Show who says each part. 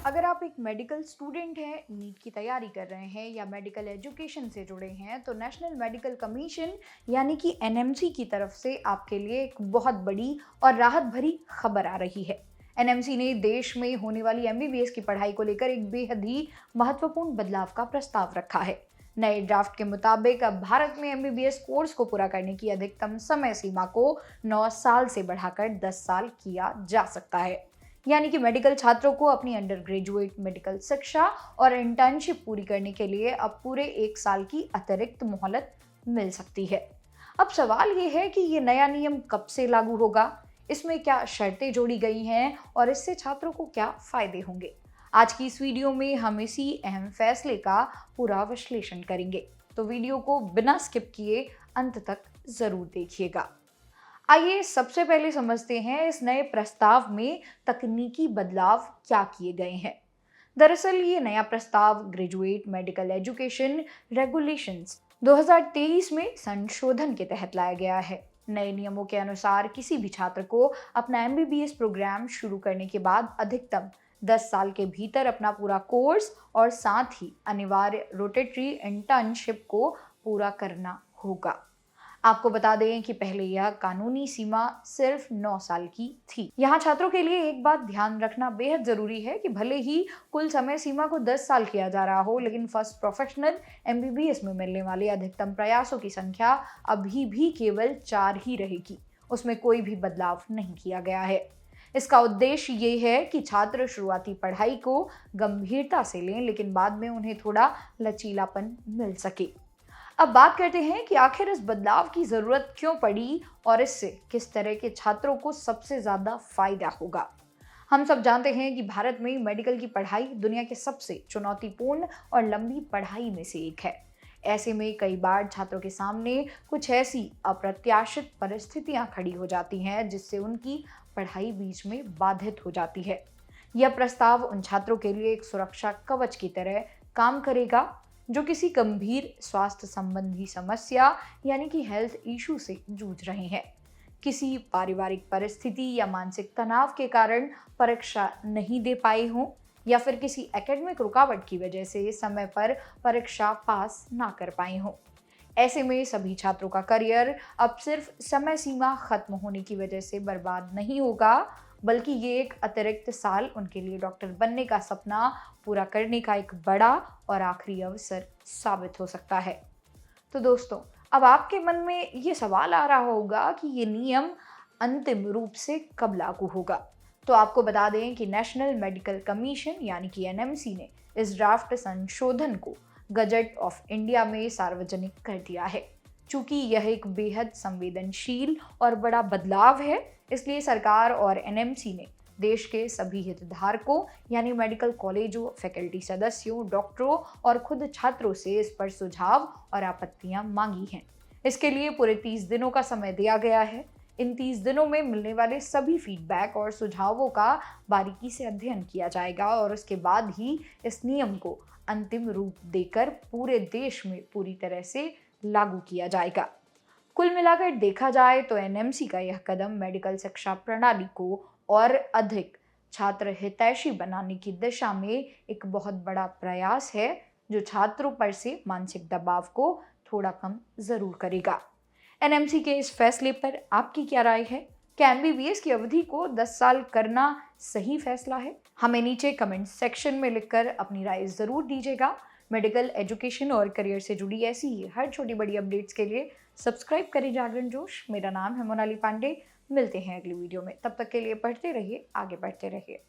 Speaker 1: अगर आप एक मेडिकल स्टूडेंट हैं, नीट की तैयारी कर रहे हैं या मेडिकल एजुकेशन से जुड़े हैं, तो नेशनल मेडिकल कमीशन यानी कि एनएमसी की तरफ से आपके लिए एक बहुत बड़ी और राहत भरी खबर आ रही है। एनएमसी ने देश में होने वाली एमबीबीएस की पढ़ाई को लेकर एक बेहद ही महत्वपूर्ण बदलाव का प्रस्ताव रखा है। नए ड्राफ्ट के मुताबिक अब भारत में एमबीबीएस कोर्स को पूरा करने की अधिकतम समय सीमा को 9 साल से बढ़ाकर 10 साल किया जा सकता है। यानी कि मेडिकल छात्रों को अपनी अंडर ग्रेजुएट मेडिकल शिक्षा और इंटर्नशिप पूरी करने के लिए अब पूरे 1 साल की अतिरिक्त मोहलत मिल सकती है। अब सवाल ये है कि ये नया नियम कब से लागू होगा, इसमें क्या शर्तें जोड़ी गई हैं और इससे छात्रों को क्या फायदे होंगे। आज की इस वीडियो में हम इसी अहम फैसले का पूरा विश्लेषण करेंगे, तो वीडियो को बिना स्किप किए अंत तक जरूर देखिएगा। आइए सबसे पहले समझते हैं इस नए प्रस्ताव में तकनीकी बदलाव क्या किए गए हैं। दरअसल ये नया प्रस्ताव ग्रेजुएट मेडिकल एजुकेशन रेगुलेशंस 2023 में संशोधन के तहत लाया गया है। नए नियमों के अनुसार किसी भी छात्र को अपना एमबीबीएस प्रोग्राम शुरू करने के बाद अधिकतम 10 साल के भीतर अपना पूरा कोर्स और साथ ही अनिवार्य रोटेटरी इंटर्नशिप को पूरा करना होगा। आपको बता दें कि पहले यह कानूनी सीमा सिर्फ 9 साल की थी। यहाँ छात्रों के लिए एक बात ध्यान रखना बेहद जरूरी है कि भले ही कुल समय सीमा को 10 साल किया जा रहा हो, लेकिन फर्स्ट प्रोफेशनल एमबीबीएस में मिलने वाले अधिकतम प्रयासों की संख्या अभी भी केवल 4 ही रहेगी। उसमें कोई भी बदलाव नहीं किया गया है। इसका उद्देश्य ये है कि छात्र शुरुआती पढ़ाई को गंभीरता से लें, लेकिन बाद में उन्हें थोड़ा लचीलापन मिल सके। अब बात करते हैं कि आखिर इस बदलाव की जरूरत क्यों पड़ी और इससे किस तरह के छात्रों को सबसे ज्यादा फायदा होगा। हम सब जानते हैं कि भारत में मेडिकल की पढ़ाई दुनिया के सबसे चुनौतीपूर्ण और लंबी पढ़ाई में से एक है। ऐसे में कई बार छात्रों के सामने कुछ ऐसी अप्रत्याशित परिस्थितियां खड़ी हो जाती हैं जिससे उनकी पढ़ाई बीच में बाधित हो जाती है। यह प्रस्ताव उन छात्रों के लिए एक सुरक्षा कवच की तरह काम करेगा जो किसी गंभीर स्वास्थ्य संबंधी समस्या यानी कि हेल्थ इशू से जूझ रहे हैं। किसी पारिवारिक परिस्थिति या मानसिक तनाव के कारण परीक्षा नहीं दे पाए हों या फिर किसी एकेडमिक रुकावट की वजह से समय पर परीक्षा पास ना कर पाए हों। ऐसे में सभी छात्रों का करियर अब सिर्फ समय सीमा खत्म होने की वजह से बर्बाद नहीं होगा, बल्कि ये एक अतिरिक्त साल उनके लिए डॉक्टर बनने का सपना पूरा करने का एक बड़ा और आखिरी अवसर साबित हो सकता है। तो दोस्तों, अब आपके मन में ये सवाल आ रहा होगा कि ये नियम अंतिम रूप से कब लागू होगा। तो आपको बता दें कि नेशनल मेडिकल कमीशन यानी कि एनएमसी ने इस ड्राफ्ट संशोधन को गजट ऑफ इंडिया में सार्वजनिक कर दिया है। चूंकि यह एक बेहद संवेदनशील और बड़ा बदलाव है, इसलिए सरकार और एनएमसी ने देश के सभी हितधारकों यानी मेडिकल कॉलेजों, फैकल्टी सदस्यों, डॉक्टरों और खुद छात्रों से इस पर सुझाव और आपत्तियां मांगी हैं। इसके लिए पूरे 30 दिनों का समय दिया गया है। इन 30 दिनों में मिलने वाले सभी फीडबैक और सुझावों का बारीकी से अध्ययन किया जाएगा और उसके बाद ही इस नियम को अंतिम रूप देकर पूरे देश में पूरी तरह से लागू किया जाएगा। कुल मिलाकर देखा जाए तो एनएमसी का यह कदम मेडिकल शिक्षा प्रणाली को और अधिक छात्र हितैषी बनाने की दिशा में एक बहुत बड़ा प्रयास है, जो छात्रों पर से मानसिक दबाव को थोड़ा कम जरूर करेगा। एनएमसी के इस फैसले पर आपकी क्या राय है? क्या एमबीबीएस की अवधि को 10 साल करना सही फैसला है? हमें नीचे कमेंट सेक्शन में लिखकर अपनी राय जरूर दीजिएगा। मेडिकल एजुकेशन और करियर से जुड़ी ऐसी ही हर छोटी बड़ी अपडेट्स के लिए सब्सक्राइब करें जागरण जोश। मेरा नाम है मोनाली पांडे। मिलते हैं अगली वीडियो में, तब तक के लिए पढ़ते रहिए, आगे बढ़ते रहिए।